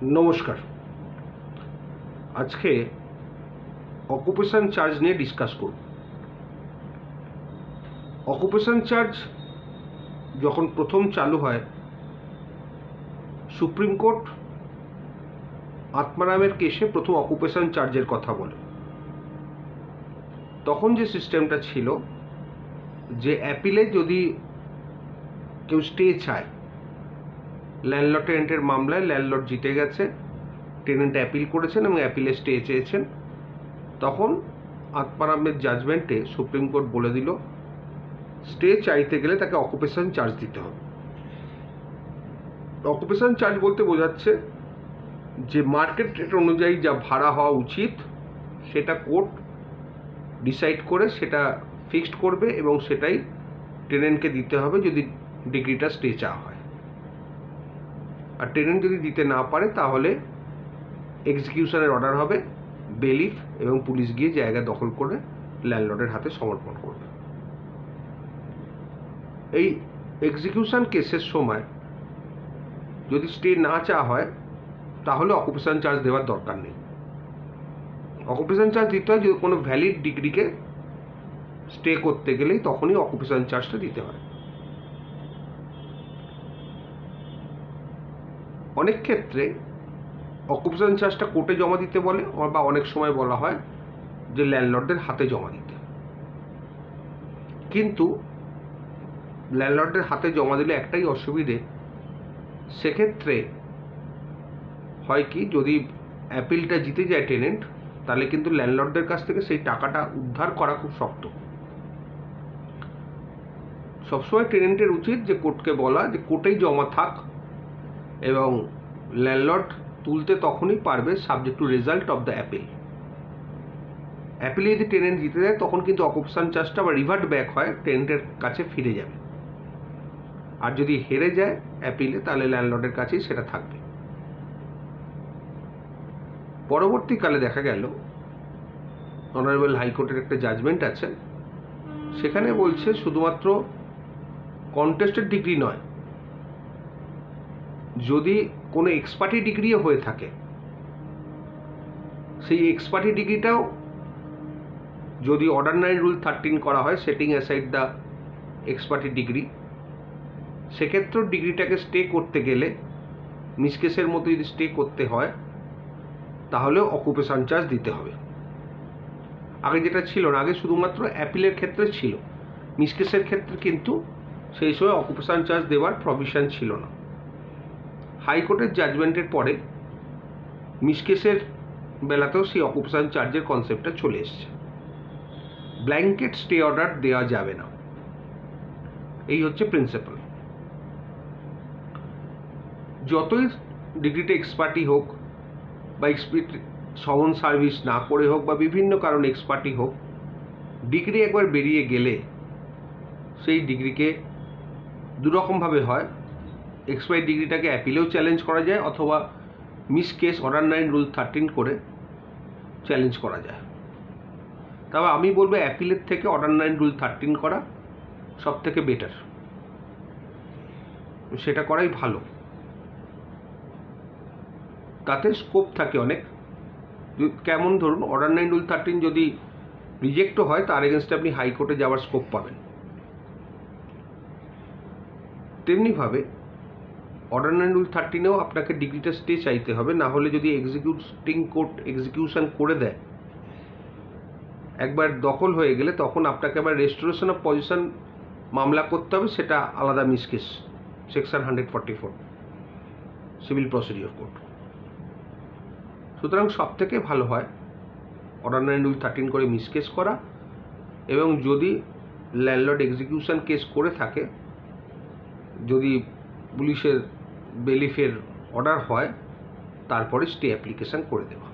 নমস্কার। আজকে occupation charge নিয়ে ডিসকাস করব। অকুপেশন চার্জ যখন প্রথম চালু হয়, সুপ্রিম কোর্ট আত্মারামের কেসে প্রথম অকুপেশন চার্জের কথা বলে। তখন যে সিস্টেমটা ছিল যে অ্যাপিলে যদি কেউ স্টে চায়, ল্যান্ডলর্ড টেনেন্টের মামলায় ল্যান্ডলর্ড জিতে গেছে, টেনেন্ট অ্যাপিল করেছেন এবং অ্যাপিলে স্টে চেয়েছেন, তখন আত্মারামের জাজমেন্টে সুপ্রিম কোর্ট বলে দিল স্টে চাইতে গেলে তাকে অকুপেশন চার্জ দিতে হবে। অকুপেশন চার্জ বলতে বোঝাচ্ছে যে মার্কেট রেট অনুযায়ী যা ভাড়া হওয়া উচিত সেটা কোর্ট ডিসাইড করে সেটা ফিক্সড করবে এবং সেটাই টেনেন্টকে দিতে হবে যদি ডিগ্রিটা স্টে চাওয়া হয়। আর টেনেন্ট যদি দিতে না পারে তাহলে এক্সিকিউশনের অর্ডার হবে, বেলিফ এবং পুলিশ গিয়ে জায়গা দখল করে ল্যান্ডলর্ডের হাতে সমর্পণ করবে। এই এক্সিকিউশন কেসের সময় যদি স্টে না চাওয়া হয় তাহলে অকুপেশন চার্জ দেওয়ার দরকার নেই। অকুপেশন চার্জ দিতে হয় যদি কোনো ভ্যালিড ডিগ্রিকে স্টে করতে গেলেই তখনই অকুপেশন চার্জটা দিতে হয়। অনেক ক্ষেত্রে অকুপেশন চার্জটা কোর্টে জমা দিতে বলে বা অনেক সময় বলা হয় যে ল্যান্ডলর্ডদের হাতে জমা দিতে। কিন্তু ল্যান্ডলর্ডদের হাতে জমা দিলে একটাই অসুবিধে, সেক্ষেত্রে হয় কি, যদি অ্যাপিলটা জিতে যায় টেনেন্ট, তাহলে কিন্তু ল্যান্ডলর্ডদের কাছ থেকে সেই টাকাটা উদ্ধার করা খুব শক্ত। সবসময় টেনেন্টের উচিত যে কোর্টকে বলা যে কোর্টেই জমা থাক এবং ল্যান্ডলর্ড তুলতে তখনই পারবে subject to result of the appeal. অ্যাপিলে যদি টেনেন্ট জিতে যায় তখন কিন্তু অকুপেশন চার্জটা আবার রিভার্ট ব্যাক হয়, টেনেন্টের কাছে ফিরে যাবে। আর যদি হেরে যায় অ্যাপিলে তাহলে ল্যান্ডলর্ডের কাছেই সেটা থাকবে। পরবর্তীকালে দেখা গেল অনারেবল হাইকোর্টের একটা জাজমেন্ট আছে, সেখানে বলছে শুধুমাত্র কন্টেস্টেড ডিগ্রি নয়, যদি কোনো এক্সপার্টি ডিগ্রিও হয়ে থাকে সেই এক্সপার্টি ডিগ্রিটাও যদি অর্ডিনারি রুল 13 করা হয়, setting aside the ex parte degree, সেক্ষেত্রেও ডিগ্রিটাকে স্টে করতে গেলে মিসকেসের মতো যদি স্টে করতে হয় তাহলেও অকুপেশন চার্জ দিতে হবে। আগে যেটা ছিল না, আগে শুধুমাত্র অ্যাপিলের ক্ষেত্রে ছিল, মিসকেসের ক্ষেত্রে কিন্তু সেই সময় অকুপেশন চার্জ দেওয়ার প্রভিশন ছিল না। হাইকোর্টের জাজমেন্টের পরে মিসকেসের বেলাতেও সেই অকুপেশন চার্জের কনসেপ্টটা চলে এসছে। ব্ল্যাঙ্কেট স্টে অর্ডার দেওয়া যাবে না, এই হচ্ছে প্রিন্সিপাল। যতই ডিগ্রিটা এক্সপার্টি হোক বা সমন সার্ভিস না করে হোক বা বিভিন্ন কারণে এক্সপার্টি হোক, ডিগ্রি একবার বেরিয়ে গেলে সেই ডিগ্রিকে দুরকমভাবে হয়, এক্সপায়ার্ড ডিগ্রিটাকে অ্যাপিলেও চ্যালেঞ্জ করা যায় অথবা মিস কেস অর্ডিনারি রুল 13 করে চ্যালেঞ্জ করা যায়। তবে আমি বলবো অ্যাপিলের থেকে অর্ডিনারি রুল 13 করা সব থেকে বেটার, সেটা করাই ভালো। তাতে স্কোপ থাকে অনেক। কেমন, ধরুন অর্ডিনারি রুল 13 যদি রিজেক্টও হয় তার এগেনস্টে আপনি হাইকোর্টে যাওয়ার স্কোপ পাবেন। তেমনিভাবে অর্ডিনারি রুল 13-এও আপনাকে ডিগ্রিটা স্টে চাইতে হবে, না হলে যদি এক্সিকিউটিং কোর্ট এক্সিকিউশন করে দেয়, একবার দখল হয়ে গেলে তখন আপনাকে আবার রেস্টোরেশন অফ পজিশন মামলা করতে হবে, সেটা আলাদা misc case, section 144 civil procedure code. সুতরাং সব থেকে ভালো হয় অর্ডিনারি রুল 13 করে মিসকেস করা, এবং যদি ল্যান্ডলর্ড এক্সিকিউশন কেস করে থাকে, যদি পুলিশের বেলিফের অর্ডার হয়, তারপরে স্টে অ্যাপ্লিকেশন করে দেওয়া।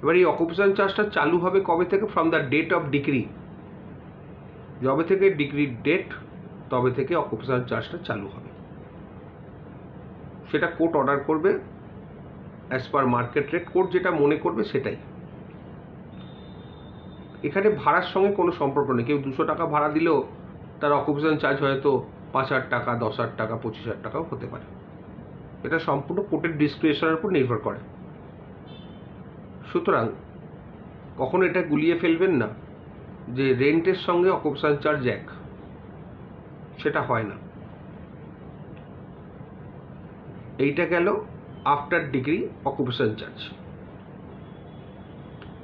এবার এই অকুপেশন চার্জটা চালু হবে কবে থেকে? From the date of degree. যবে থেকে ডিগ্রির ডেট তবে থেকে অকুপেশন চার্জটা চালু হবে। সেটা কোর্ট অর্ডার করবে as per market rate, court যেটা মনে করবে সেটাই। এখানে ভাড়ার সঙ্গে কোনো সম্পর্ক নেই। কেউ 200 টাকা ভাড়া দিলেও তার অকুপেশন চার্জ হয়তো 5,000 টাকা, 10,000 টাকা, 25,000 টাকাও হতে পারে। এটা সম্পূর্ণ কোর্টের ডিসক্রিপশনের উপর নির্ভর করে। সুতরাং কখনো এটা গুলিয়ে ফেলবেন না যে রেন্টের সঙ্গে অকুপেশন চার্জ এক, সেটা হয় না। এইটা গেল আফটার ডিগ্রি অকুপেশন চার্জ।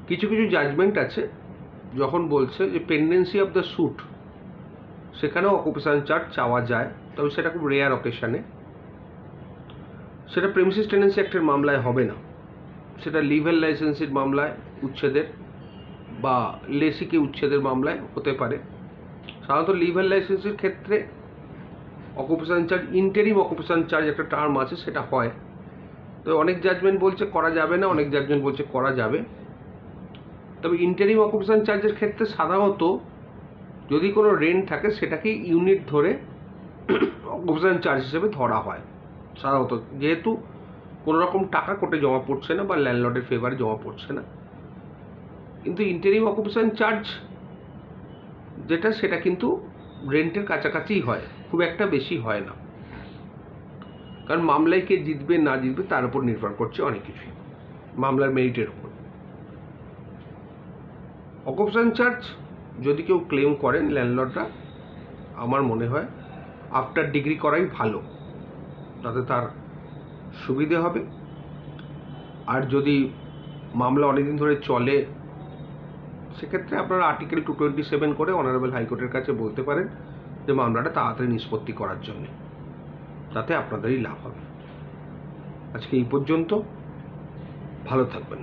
কিছু কিছু জাজমেন্ট আছে যখন বলছে যে পেন্ডেন্সি অফ দ্য স্যুট, সেখানেও অকুপেশন চার্জ চাওয়া যায়, তবে সেটা খুব রেয়ার অকেশনে। সেটা প্রেমিসিস টেনেন্সি অ্যাক্টের মামলায় হবে না, সেটা লিভেল লাইসেন্সির মামলায় উচ্ছেদের বা লেসিকে উচ্ছেদের মামলায় হতে পারে। সাধারণত লিভেল লাইসেন্সের ক্ষেত্রে occupation charge, interim occupation charge একটা টার্ম আছে, সেটা হয়। তো অনেক জাজমেন্ট বলছে করা যাবে না, অনেক জাজমেন্ট বলছে করা যাবে। তবে ইন্টারিম অকুপেশন চার্জের ক্ষেত্রে সাধারণত যদি কোনো রেন্ট থাকে সেটাকে ইউনিট ধরে অকুপেশন চার্জ হিসেবে ধরা হয় সাধারণত, যেহেতু কোনো রকম টাকা কোর্টে জমা পড়ছে না বা ল্যান্ডলর্ডের ফেভারে জমা পড়ছে না। কিন্তু ইন্টারিম অকুপেশন চার্জ যেটা, সেটা কিন্তু রেন্টের কাছাকাছিই হয়, খুব একটা বেশি হয় না, কারণ মামলায় কে জিতবে না জিতবে তার উপর নির্ভর করছে অনেক কিছুই, মামলার মেরিটের উপর। অকুপেশন চার্জ যদি কেউ ক্লেম করেন ল্যান্ডলর্ডরা, আমার মনে হয় আফটার ডিগ্রি করাই ভালো, তাতে তার সুবিধে হবে। আর যদি মামলা অনেকদিন ধরে চলে, সেক্ষেত্রে আপনারা আর্টিকেল 227 করে অনারেবল হাইকোর্টের কাছে বলতে পারেন যে মামলাটা তাড়াতাড়ি নিষ্পত্তি করার জন্যে, তাতে আপনাদেরই লাভ হবে। আজকে এই পর্যন্ত, ভালো থাকবেন।